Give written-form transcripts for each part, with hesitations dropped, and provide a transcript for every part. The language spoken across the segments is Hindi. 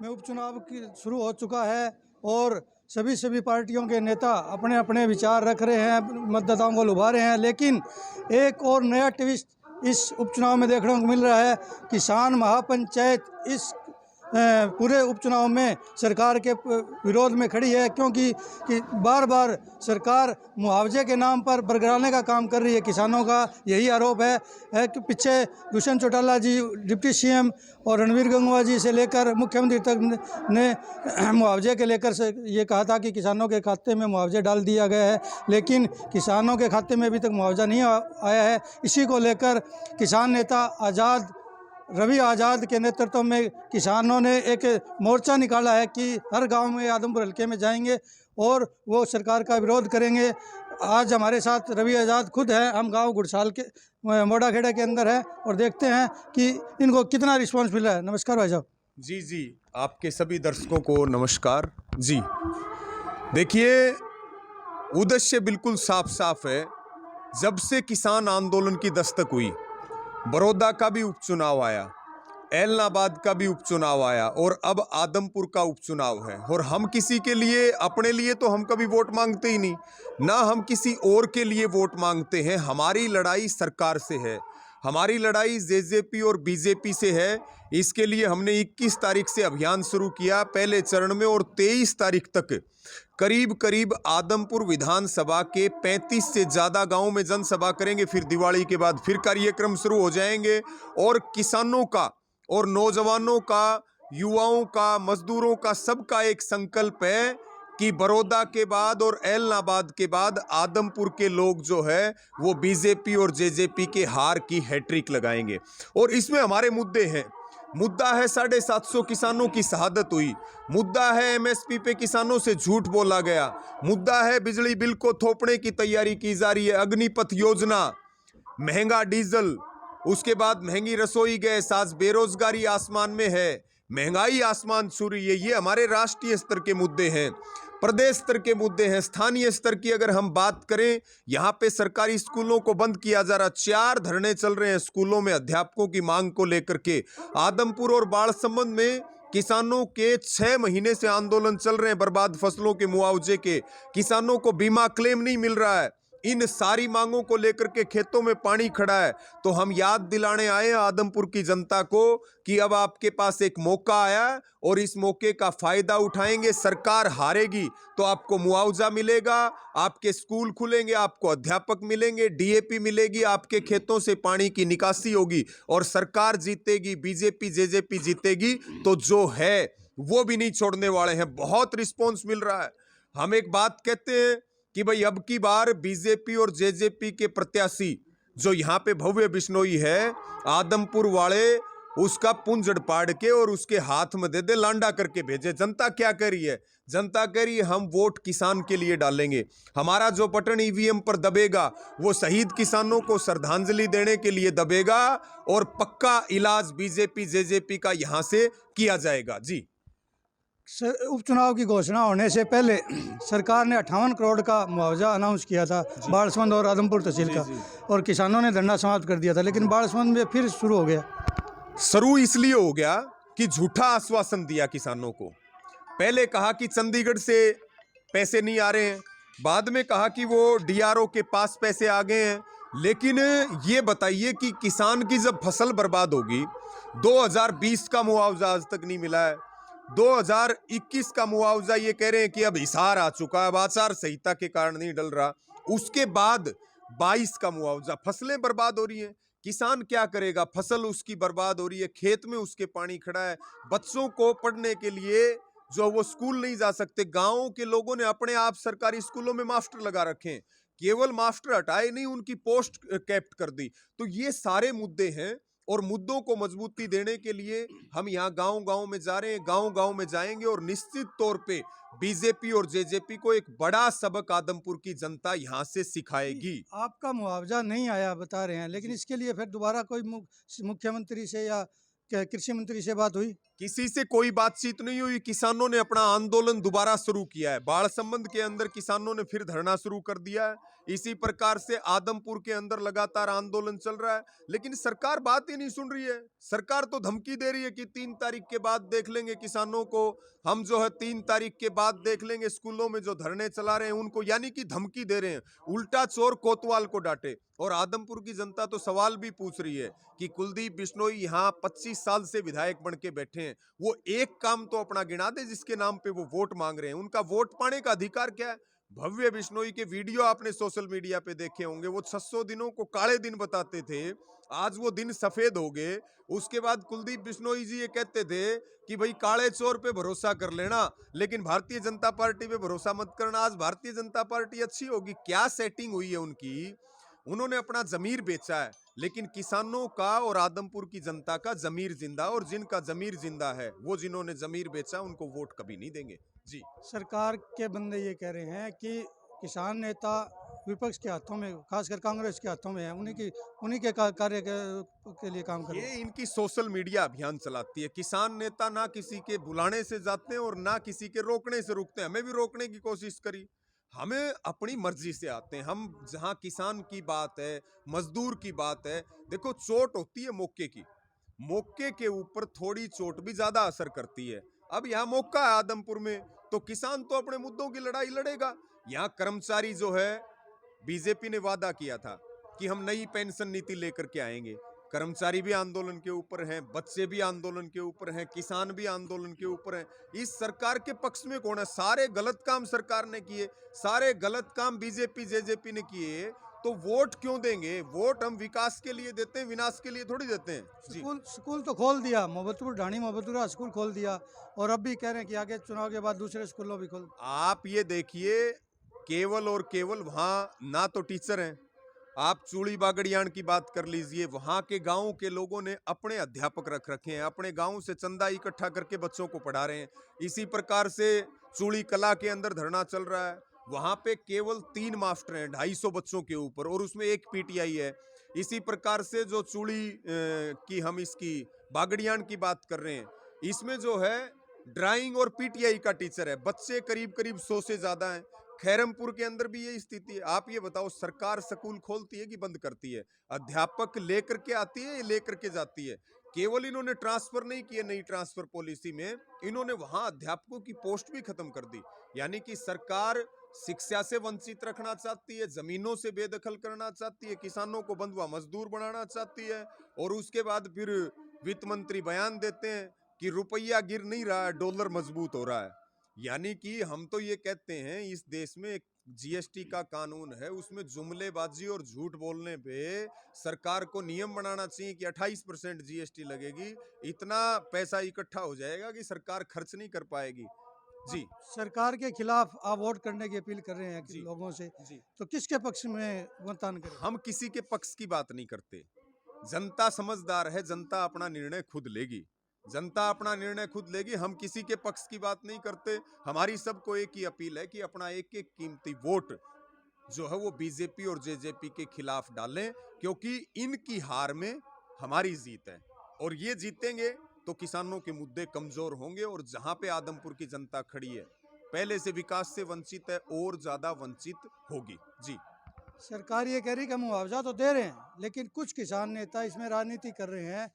में उपचुनाव की शुरू हो चुका है और सभी पार्टियों के नेता अपने अपने विचार रख रहे हैं, मतदाताओं को लुभा रहे हैं। लेकिन एक और नया ट्विस्ट इस उपचुनाव में देखने को मिल रहा है। किसान महापंचायत इस पूरे उपचुनाव में सरकार के विरोध में खड़ी है, क्योंकि बार बार सरकार मुआवजे के नाम पर बरगराने का काम कर रही है। किसानों का यही आरोप है कि पीछे दुष्यंत चौटाला जी, डिप्टी सीएम और रणवीर गंगवा जी से लेकर मुख्यमंत्री तक ने मुआवजे के लेकर से ये कहा था कि किसानों के खाते में मुआवजे डाल दिया गया है, लेकिन किसानों के खाते में अभी तक मुआवजा नहीं आया है। इसी को लेकर किसान नेता रवि आज़ाद के नेतृत्व में किसानों ने एक मोर्चा निकाला है कि हर गांव में आदमपुर हल्के में जाएंगे और वो सरकार का विरोध करेंगे। आज हमारे साथ रवि आज़ाद खुद हैं, हम गांव गुड़साल के मोड़ाखेड़ा के अंदर हैं और देखते हैं कि इनको कितना रिस्पांस मिला है। नमस्कार भाई साहब। जी, आपके सभी दर्शकों को नमस्कार जी। देखिए, उद्देश्य बिल्कुल साफ साफ है। जब से किसान आंदोलन की दस्तक हुई, बड़ौदा का भी उपचुनाव आया, एलनाबाद का भी उपचुनाव आया और अब आदमपुर का उपचुनाव है। और हम किसी के लिए, अपने लिए तो हम कभी वोट मांगते ही नहीं, ना हम किसी और के लिए वोट मांगते हैं। हमारी लड़ाई सरकार से है, हमारी लड़ाई जेजेपी और बीजेपी से है। इसके लिए हमने 21 तारीख से अभियान शुरू किया पहले चरण में, और 23 तारीख तक करीब करीब आदमपुर विधानसभा के 35 से ज़्यादा गांवों में जनसभा करेंगे। फिर दिवाली के बाद फिर कार्यक्रम शुरू हो जाएंगे और किसानों का और नौजवानों का, युवाओं का, मजदूरों का, सबका एक संकल्प है कि बड़ौदा के बाद और एलनाबाद के बाद आदमपुर के लोग जो है वो बीजेपी और जेजेपी के हार की हैट्रिक लगाएंगे। और इसमें हमारे मुद्दे हैं। मुद्दा है 750 किसानों की शहादत हुई, मुद्दा है एमएसपी पे किसानों से झूठ बोला गया, मुद्दा है बिजली बिल को थोपने की तैयारी की जा रही है, अग्निपथ योजना, महंगा डीजल, उसके बाद महंगी रसोई गैस, आज बेरोजगारी आसमान में है, महंगाई आसमान छू रही है। ये हमारे राष्ट्रीय स्तर के मुद्दे हैं, प्रदेश स्तर के मुद्दे हैं। स्थानीय स्तर की अगर हम बात करें, यहाँ पे सरकारी स्कूलों को बंद किया जा रहा, 4 धरने चल रहे हैं स्कूलों में अध्यापकों की मांग को लेकर के। आदमपुर और बाढ़ में किसानों के 6 महीने से आंदोलन चल रहे हैं, बर्बाद फसलों के मुआवजे के, किसानों को बीमा क्लेम नहीं मिल रहा है। इन सारी मांगों को लेकर के खेतों में पानी खड़ा है। तो हम याद दिलाने आए हैं आदमपुर की जनता को कि अब आपके पास एक मौका आया और इस मौके का फायदा उठाएंगे। सरकार हारेगी तो आपको मुआवजा मिलेगा, आपके स्कूल खुलेंगे, आपको अध्यापक मिलेंगे, डीएपी मिलेगी, आपके खेतों से पानी की निकासी होगी और सरकार जीतेगी, बीजेपी जेजेपी जीतेगी। तो जो है वो भी नहीं छोड़ने वाले हैं। बहुत रिस्पॉन्स मिल रहा है। हम एक बात कहते हैं कि भाई अब की बार बीजेपी और जेजेपी के प्रत्याशी जो यहाँ पे भव्य बिश्नोई है, आदमपुर वाले उसका पुंजड़ पाड़ के और उसके हाथ में दे दे, लांडा करके भेजे। जनता क्या कह रही है? जनता कह रही है हम वोट किसान के लिए डालेंगे। हमारा जो बटन ईवीएम पर दबेगा वो शहीद किसानों को श्रद्धांजलि देने के लिए दबेगा और पक्का इलाज बीजेपी जेजेपी का यहाँ से किया जाएगा। जी, उपचुनाव की घोषणा होने से पहले सरकार ने 58 करोड़ का मुआवजा अनाउंस किया था बाढ़ और आदमपुर तहसील का, और किसानों ने धरना समाप्त कर दिया था। लेकिन बाढ़ में फिर शुरू हो गया। शुरू इसलिए हो गया कि झूठा आश्वासन दिया किसानों को। पहले कहा कि चंडीगढ़ से पैसे नहीं आ रहे हैं, बाद में कहा कि वो डीआरओ के पास पैसे आ गए हैं। लेकिन ये बताइए कि किसान की जब फसल बर्बाद होगी, 2020 का मुआवजा आज तक नहीं मिला है, 2021 का मुआवजा ये कह रहे हैं कि अब हिसार आ चुका है, अब आचार संहिता के कारण नहीं डल रहा, उसके बाद 22 का मुआवजा। फसलें बर्बाद हो रही हैं, किसान क्या करेगा? फसल उसकी बर्बाद हो रही है, खेत में उसके पानी खड़ा है, बच्चों को पढ़ने के लिए जो वो स्कूल नहीं जा सकते। गांवों के लोगों ने अपने आप सरकारी स्कूलों में मास्टर लगा रखे हैं, केवल मास्टर हटाए नहीं, उनकी पोस्ट कैप्ट कर दी। तो ये सारे मुद्दे हैं और मुद्दों को मजबूती देने के लिए हम यहाँ गांव-गांव में जा रहे हैं, गांव-गांव में जाएंगे और निश्चित तौर पे बीजेपी और जेजेपी को एक बड़ा सबक आदमपुर की जनता यहाँ से सिखाएगी। आपका मुआवजा नहीं आया बता रहे हैं, लेकिन इसके लिए फिर दोबारा कोई मुख्यमंत्री से या कृषि मंत्री से बात हुई? किसी से कोई बातचीत नहीं हुई। किसानों ने अपना आंदोलन दोबारा शुरू किया है। बाढ़ संबंध के अंदर किसानों ने फिर धरना शुरू कर दिया है। इसी प्रकार से आदमपुर के अंदर लगातार आंदोलन चल रहा है, लेकिन सरकार बात ही नहीं सुन रही है। सरकार तो धमकी दे रही है कि 3 तारीख के बाद देख लेंगे किसानों को, हम जो है 3 तारीख के बाद देख लेंगे। स्कूलों में जो धरने चला रहे हैं उनको, यानी कि धमकी दे रहे हैं। उल्टा चोर कोतवाल को डांटे। और आदमपुर की जनता तो सवाल भी पूछ रही है कि कुलदीप बिश्नोई यहाँ 25 साल से विधायक बन के बैठे हैं, वो एक काम तो अपना गिना दे जिसके नाम पे वो वोट मांग रहे हैं। उनका वोट पाने का अधिकार क्या है? भव्य बिश्नोई के वीडियो आपने सोशल मीडिया पे देखे होंगे। वो 600 दिनों को काले दिन बताते थे, आज वो दिन सफेद हो गए। उसके बाद कुलदीप बिश्नोई जी ये कहते थे कि भाई काले चोर पे भरोसा कर लेना, लेकिन भारतीय जनता पार्टी पे भरोसा मत करना। आज भारतीय जनता पार्टी अच्छी होगी, क्या सेटिंग हुई है उनकी। उन्होंने अपना जमीर बेचा है, लेकिन किसानों का और आदमपुर की जनता का जमीर जिंदा, और जिनका जमीर जिंदा है वो जिन्होंने जमीर बेचा उनको वोट कभी नहीं देंगे। जी, सरकार के बंदे ये कह रहे हैं कि किसान नेता विपक्ष के हाथों में, खासकर कांग्रेस के हाथों में है, उन्हीं के कार्य के लिए काम कर रहे हैं। ये इनकी सोशल मीडिया अभियान चलाती है। किसान नेता ना किसी के बुलाने से जाते हैं और ना किसी के रोकने से रुकते हैं। हमें भी रोकने की कोशिश करी, हमें अपनी मर्जी से आते हैं। हम जहां किसान की बात है, मजदूर की बात है, देखो चोट होती है मौके की, मौके के ऊपर थोड़ी चोट भी ज्यादा असर करती है। अब यहाँ मौका है आदमपुर में, तो किसान तो अपने मुद्दों की लड़ाई लड़ेगा। यहाँ कर्मचारी जो है, बीजेपी ने वादा किया था कि हम नई पेंशन नीति लेकर के आएंगे। कर्मचारी भी आंदोलन के ऊपर हैं, बच्चे भी आंदोलन के ऊपर हैं, किसान भी आंदोलन के ऊपर हैं। इस सरकार के पक्ष में कौन है? सारे गलत काम सरकार ने किए, सारे गलत काम बीजेपी जेजेपी ने किए, तो वोट क्यों देंगे? वोट हम विकास के लिए देते हैं, विनाश के लिए थोड़ी देते हैं। जी, स्कूल तो खोल दिया, मोहब्बतपुर ढाणी मोहब्बतपुरा स्कूल खोल दिया, और अब भी कह रहे हैं कि आगे चुनाव के बाद दूसरे स्कूलों भी खोल। आप ये देखिए, केवल और केवल वहां ना तो टीचर हैं। आप चूड़ी बागड़ियान की बात कर लीजिए, वहां के गांव के लोगों ने अपने अध्यापक रख रखे हैं, अपने गांव से चंदा इकट्ठा करके बच्चों को पढ़ा रहे हैं। इसी प्रकार से चूड़ी कला के अंदर धरना चल रहा है, वहां पे केवल 3 मास्टर हैं 250 बच्चों के ऊपर, और उसमें एक पीटीआई है। इसी प्रकार से जो चूड़ी की हम इसकी बागड़ियान की बात कर रहे हैं, इसमें जो है ड्राइंग और पीटीआई का टीचर है, बच्चे करीब करीब 100 से ज्यादा हैं। खैरमपुर के अंदर भी ये स्थिति है। आप ये बताओ, सरकार स्कूल खोलती है कि बंद करती है? अध्यापक लेकर के आती है, लेकर के जाती है। केवल इन्होंने ट्रांसफर नहीं किए, नई ट्रांसफर पॉलिसी में इन्होंने वहां अध्यापकों की पोस्ट भी खत्म कर दी। यानी कि सरकार शिक्षा से वंचित रखना चाहती है, जमीनों से बेदखल करना चाहती है, किसानों को बंधुआ मजदूर बनाना चाहती है, और उसके बाद फिर वित्त मंत्री बयान देते हैं कि रुपया गिर नहीं रहा है, डॉलर मजबूत हो रहा है। यानी कि हम तो ये कहते हैं, इस देश में एक जीएसटी का कानून है, उसमें जुमलेबाजी और झूठ बोलने पे सरकार को नियम बनाना चाहिए कि 28% जीएसटी लगेगी। इतना पैसा इकट्ठा हो जाएगा कि सरकार खर्च नहीं कर पाएगी। जी, सरकार के खिलाफ आप वोट करने की अपील कर रहे हैं कि जी, लोगों से, जी, तो किसके पक्ष में मतदान करें? हम किसी के पक्ष की बात नहीं करते। जनता समझदार है, जनता अपना निर्णय खुद लेगी, जनता अपना निर्णय खुद लेगी। हम किसी के पक्ष की बात नहीं करते। हमारी सबको एक ही अपील है कि अपना एक एक कीमती वोट जो है वो बीजेपी और जेजेपी के खिलाफ डालें, क्योंकि इनकी हार में हमारी जीत है, और ये जीतेंगे तो किसानों के मुद्दे कमजोर होंगे। और जहां पे आदमपुर की जनता खड़ी है, पहले से विकास से वंचित है, और ज्यादा वंचित होगी। जी, सरकार ये कह रही कि हम मुआवजा तो दे रहे हैं, लेकिन कुछ किसान नेता इसमें राजनीति कर रहे हैं।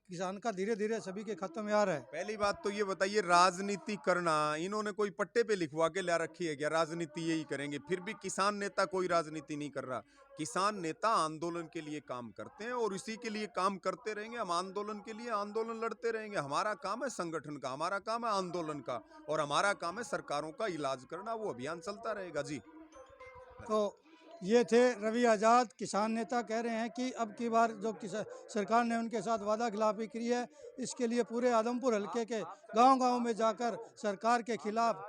किसान का धीरे धीरे सभी के खातों में आ रहा है। पहली बात तो ये बताइए, राजनीति करना इन्होंने कोई पट्टे पे लिखवा के ला रखी है क्या? राजनीति यही करेंगे? फिर भी किसान नेता कोई राजनीति नहीं कर रहा। किसान नेता आंदोलन के लिए काम करते हैं, और इसी के लिए काम करते रहेंगे। हम आंदोलन के लिए आंदोलन लड़ते रहेंगे। हमारा काम है संगठन का, हमारा काम है आंदोलन का, और हमारा काम है सरकारों का इलाज करना। वो अभियान चलता रहेगा। जी, तो ये थे रवि आज़ाद, किसान नेता। कह रहे हैं कि अब की बार जो सरकार ने उनके साथ वादा खिलाफी की है, इसके लिए पूरे आदमपुर हल्के के गांव-गांव में जाकर सरकार के खिलाफ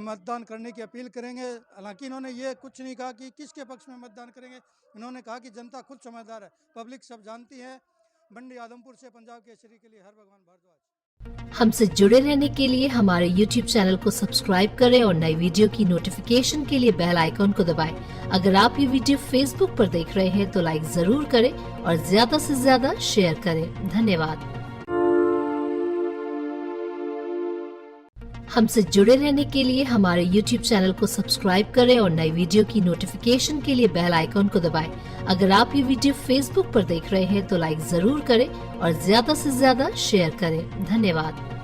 मतदान करने की अपील करेंगे। हालांकि इन्होंने ये कुछ नहीं कहा कि किसके पक्ष में मतदान करेंगे। इन्होंने कहा कि जनता खुद समझदार है, पब्लिक सब जानती है। मंडी आदमपुर से पंजाब केसरी के लिए हर भगवान भारद्वाज। हमसे जुड़े रहने के लिए हमारे YouTube चैनल को सब्सक्राइब करें और नई वीडियो की नोटिफिकेशन के लिए बेल आइकॉन को दबाएं। अगर आप ये वीडियो Facebook पर देख रहे हैं तो लाइक जरूर करें और ज्यादा से ज्यादा शेयर करें। धन्यवाद। हमसे जुड़े रहने के लिए हमारे YouTube चैनल को सब्सक्राइब करें और नई वीडियो की नोटिफिकेशन के लिए बेल आइकॉन को दबाएं। अगर आप ये वीडियो Facebook पर देख रहे हैं तो लाइक जरूर करें और ज्यादा से ज्यादा शेयर करें। धन्यवाद।